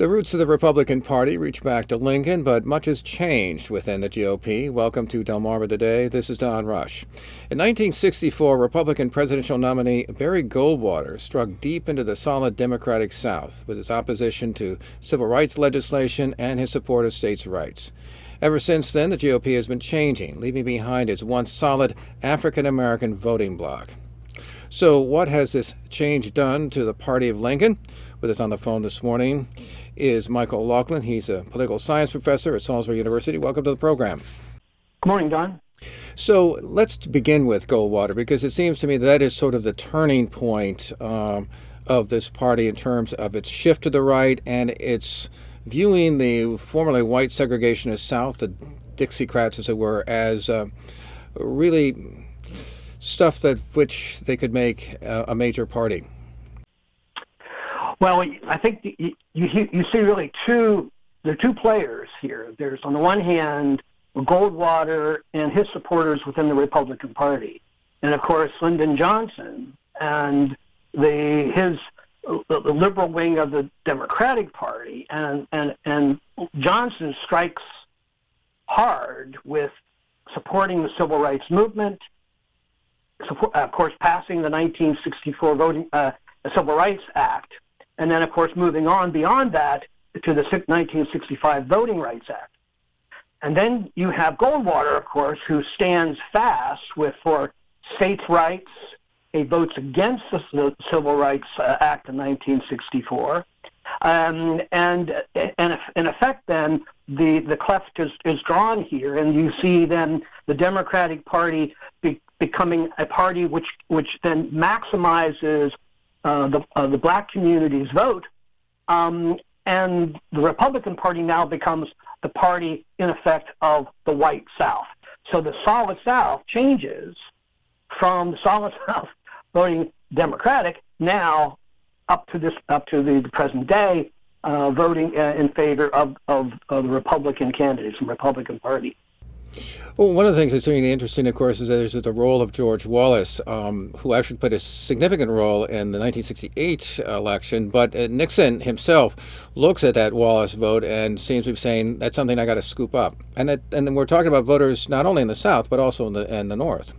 The roots of the Republican Party reach back to Lincoln, but much has changed within the GOP. Welcome to Delmarva Today. This is Don Rush. In 1964, Republican presidential nominee Barry Goldwater struck deep into the solid Democratic South with his opposition to civil rights legislation and his support of states' rights. Ever since then, the GOP has been changing, leaving behind its once solid African-American voting bloc. So what has this change done to the party of Lincoln? With us on the phone this morning is Michael Laughlin. He's a political science professor at Salisbury University. Welcome to the program. Good morning, Don. So let's begin with Goldwater, because it seems to me that is sort of the turning point of this party in terms of its shift to the right and its viewing the formerly white segregationist South, the Dixiecrats as it were, as really stuff that which they could make a major party. Well, I think you see really there are two players here. There's, on the one hand, Goldwater and his supporters within the Republican Party, and of course Lyndon Johnson and the liberal wing of the Democratic Party, and Johnson strikes hard with supporting the civil rights movement, of course passing the 1964 Civil Rights Act, and then, of course, moving on beyond that to the 1965 Voting Rights Act. And then you have Goldwater, of course, who stands fast for states' rights. He votes against the Civil Rights Act of 1964. And in effect, then, the cleft is drawn here, and you see then the Democratic Party becoming a party which then maximizes the black community's vote, and the Republican Party now becomes the party, in effect, of the white South. So the solid South changes from the solid South voting Democratic now up to the present day, voting in favor of the Republican candidates and Republican Party. Well, one of the things that's really interesting, of course, is that there's the role of George Wallace, who actually played a significant role in the 1968 election. But Nixon himself looks at that Wallace vote and seems to be saying that's something I got to scoop up. And then we're talking about voters not only in the South but also in the North.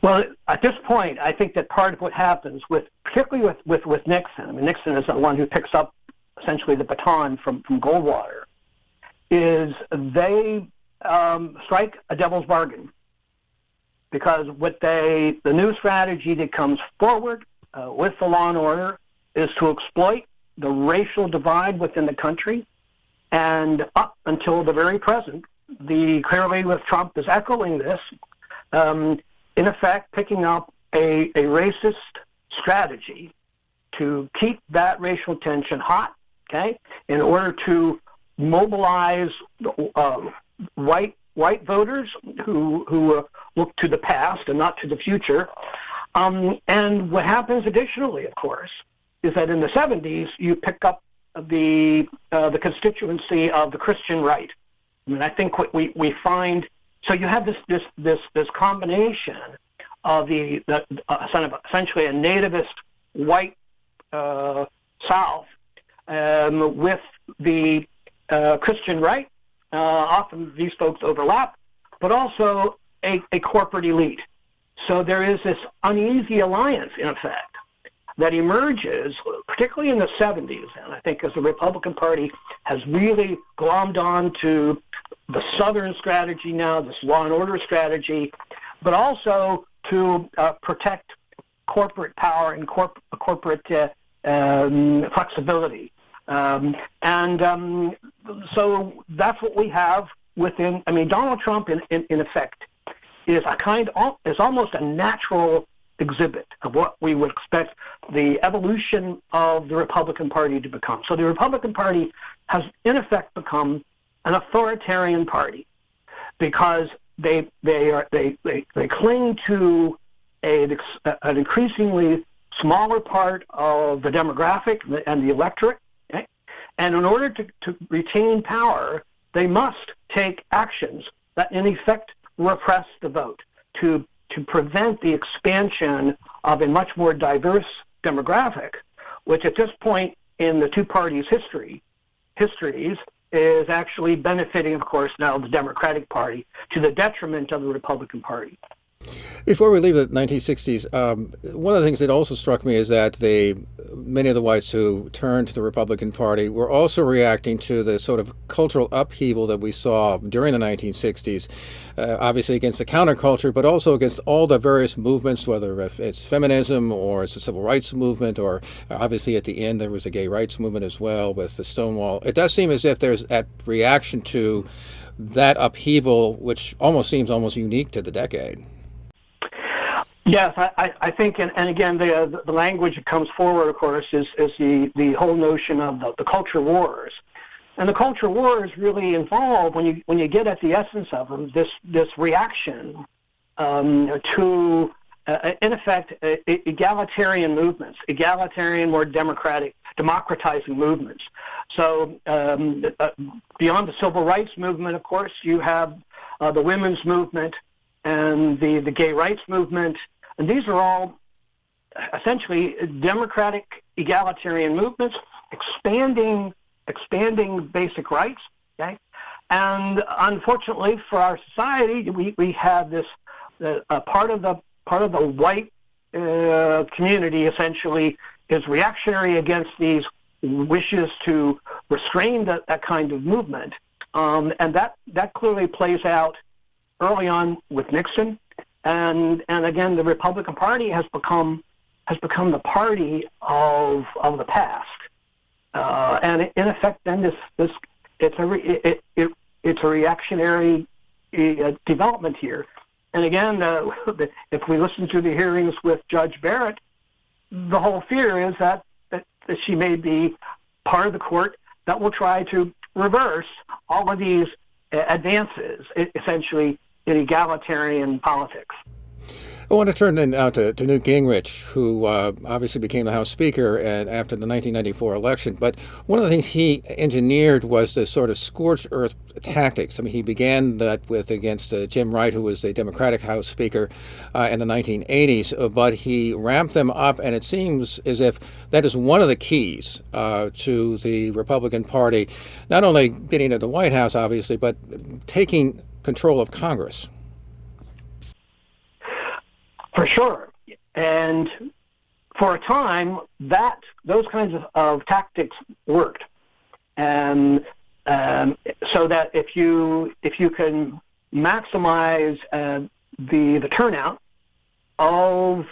Well, at this point, I think that part of what happens particularly with Nixon, I mean, Nixon is the one who picks up essentially the baton from Goldwater, is they strike a devil's bargain, because the new strategy that comes forward with the law and order is to exploit the racial divide within the country, and up until the very present, clearly with Trump is echoing this, in effect picking up a racist strategy to keep that racial tension hot, okay, in order to mobilize white voters who look to the past and not to the future. And what happens additionally, of course, is that in the 70s you pick up the constituency of the Christian right. I mean, I think what we find, so you have this combination of the essentially a nativist white South with the Christian right. Often these folks overlap, but also a corporate elite. So there is this uneasy alliance, in effect, that emerges, particularly in the 70s, and I think as the Republican Party has really glommed on to the Southern strategy now, this law and order strategy, but also to protect corporate power and corporate flexibility. So that's what we have within. I mean, Donald Trump, in effect, is almost a natural exhibit of what we would expect the evolution of the Republican Party to become. So the Republican Party has, in effect, become an authoritarian party because they cling to an increasingly smaller part of the demographic and the electorate. And in order to retain power, they must take actions that, in effect, repress the vote to prevent the expansion of a much more diverse demographic, which at this point in the two parties' histories is actually benefiting, of course, now the Democratic Party to the detriment of the Republican Party. Before we leave the 1960s, one of the things that also struck me is that many of the whites who turned to the Republican Party were also reacting to the sort of cultural upheaval that we saw during the 1960s, obviously against the counterculture, but also against all the various movements, whether it's feminism or it's the civil rights movement, or obviously at the end there was a gay rights movement as well with the Stonewall. It does seem as if there's that reaction to that upheaval, which almost seems almost unique to the decade. Yes, I think, and again, the language that comes forward, of course, is the whole notion of the culture wars, and the culture wars really involve, when you get at the essence of them, this reaction to, in effect, egalitarian movements, more democratizing movements. So beyond the civil rights movement, of course, you have the women's movement and the gay rights movement. And these are all essentially democratic, egalitarian movements, expanding basic rights. Okay, and unfortunately for our society, we have this part of the white community essentially is reactionary against these wishes to restrain that kind of movement, and that clearly plays out early on with Nixon. And again, the Republican Party has become the party of the past, and in effect, then it's a reactionary development here. And again, if we listen to the hearings with Judge Barrett, the whole fear is that she may be part of the court that will try to reverse all of these advances, essentially, in egalitarian politics. I want to turn then now to Newt Gingrich, who obviously became the House Speaker after the 1994 election. But one of the things he engineered was this sort of scorched earth tactics. I mean, he began that against Jim Wright, who was the Democratic House Speaker in the 1980s, but he ramped them up, and it seems as if that is one of the keys to the Republican Party, not only getting to the White House, obviously, but taking control of Congress. For sure. And for a time, those kinds of tactics worked. And so that if you can maximize the turnout of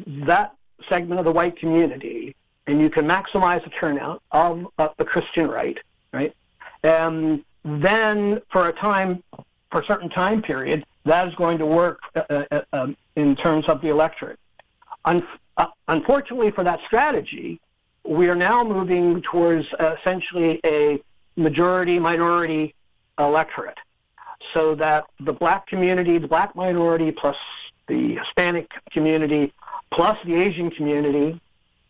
that segment of the white community, and you can maximize the turnout of the Christian right, then for a certain time period, that is going to work in terms of the electorate. Unfortunately for that strategy, we are now moving towards essentially a majority-minority electorate, so that the black community, the black minority, plus the Hispanic community, plus the Asian community,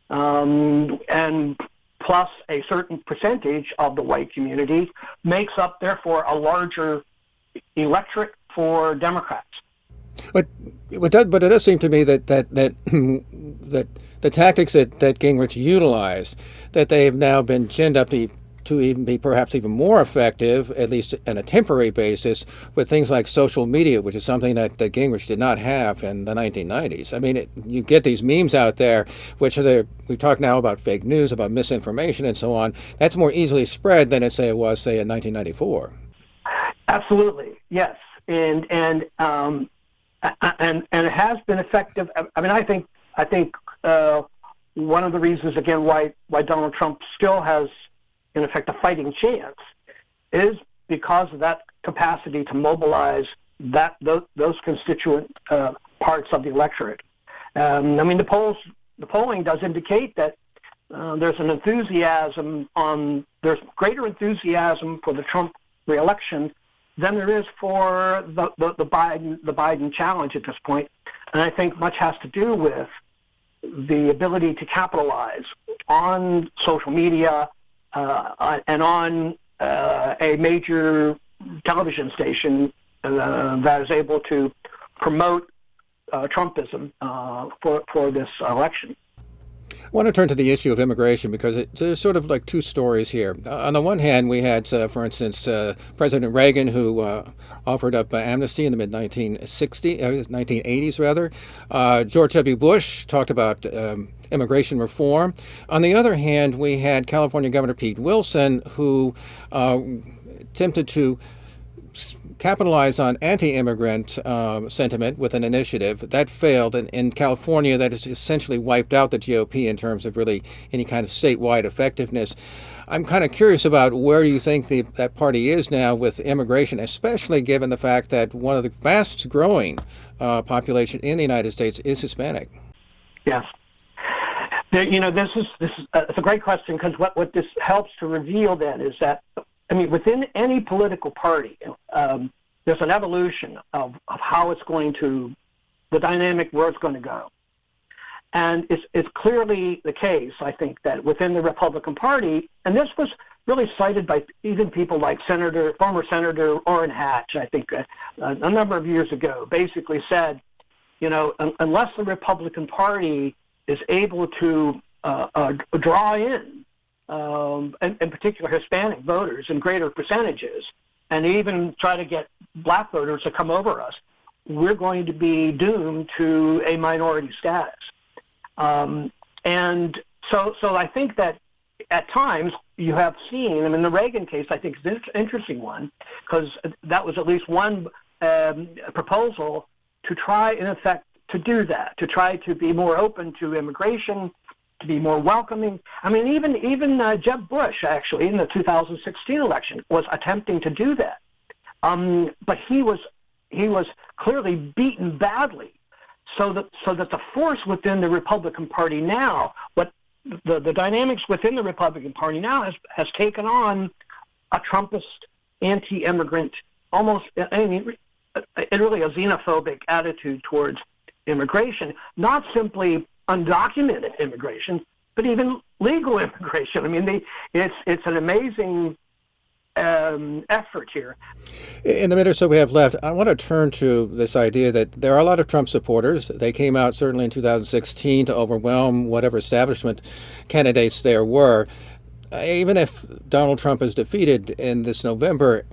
and plus a certain percentage of the white community makes up, therefore, a larger electorate for Democrats. But it does seem to me that the tactics that Gingrich utilized, that they have now been ginned up to even be perhaps even more effective, at least on a temporary basis, with things like social media, which is something that Gingrich did not have in the 1990s. I mean, you get these memes out there, which we talk now about fake news, about misinformation, and so on. That's more easily spread than it was, in 1994. Absolutely, yes, and it has been effective. I mean, I think one of the reasons, again, why Donald Trump still has, in effect, a fighting chance is because of that capacity to mobilize those constituent parts of the electorate. I mean, the polling does indicate that there's greater enthusiasm for the Trump reelection than there is for the Biden challenge at this point. And I think much has to do with the ability to capitalize on social media and on a major television station that is able to promote Trumpism for this election. I want to turn to the issue of immigration because there's sort of like two stories here. On the one hand, we had, for instance, President Reagan, who offered up amnesty in the mid-1980s, rather. George W. Bush talked about immigration reform. On the other hand, we had California Governor Pete Wilson, who attempted to capitalize on anti-immigrant sentiment with an initiative. That failed. And in California, that has essentially wiped out the GOP in terms of really any kind of statewide effectiveness. I'm kind of curious about where you think that party is now with immigration, especially given the fact that one of the fastest growing population in the United States is Hispanic. Yes. This is it's a great question, because what this helps to reveal then is that, within any political party, there's an evolution of how it's going to, the dynamic where it's going to go. And it's clearly the case, I think, that within the Republican Party, and this was really cited by even people like former Senator Orrin Hatch, I think, a number of years ago, basically said, unless the Republican Party is able to draw in particular Hispanic voters in greater percentages, and even try to get black voters to come over us, we're going to be doomed to a minority status. And so I think that at times you have seen, the Reagan case, I think, is an interesting one, because that was at least one proposal to try, in effect, to do that, to try to be more open to immigration, to be more welcoming. Even Jeb Bush, actually, in the 2016 election, was attempting to do that. But he was clearly beaten badly. So that the force within the Republican Party now, the dynamics within the Republican Party now has taken on a Trumpist, anti-immigrant, almost, really a xenophobic attitude towards immigration, not simply undocumented immigration, but even legal immigration. It's an amazing effort here. In the minute or so we have left, I want to turn to this idea that there are a lot of Trump supporters. They came out certainly in 2016 to overwhelm whatever establishment candidates there were. Even if Donald Trump is defeated in this November,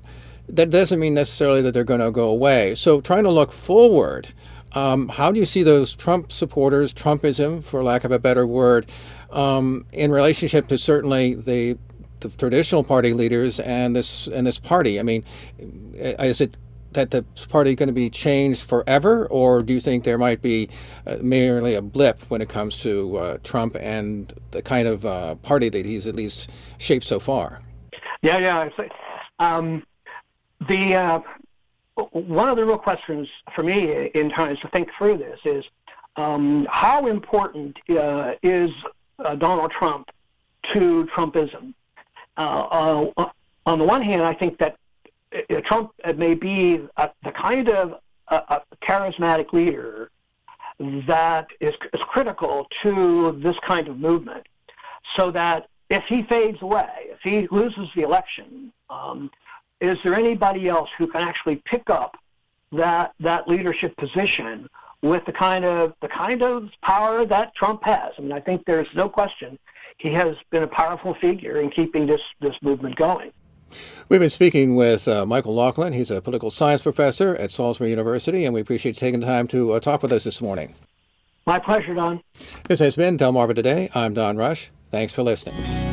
that doesn't mean necessarily that they're going to go away. So trying to look forward, how do you see those Trump supporters, Trumpism, for lack of a better word, in relationship to certainly the traditional party leaders and this party? Is it that the party going to be changed forever, or do you think there might be merely a blip when it comes to Trump and the kind of party that he's at least shaped so far? Yeah. One of the real questions for me in times to think through this is how important is Donald Trump to Trumpism? On the one hand, I think that Trump may be the kind of a charismatic leader that is critical to this kind of movement, so that if he fades away, if he loses the election, is there anybody else who can actually pick up that leadership position with the kind of power that Trump has? I think there's no question he has been a powerful figure in keeping this movement going. We've been speaking with Michael Laughlin. He's a political science professor at Salisbury University, and we appreciate you taking the time to talk with us this morning. My pleasure, Don. This has been Delmarva Today. I'm Don Rush. Thanks for listening.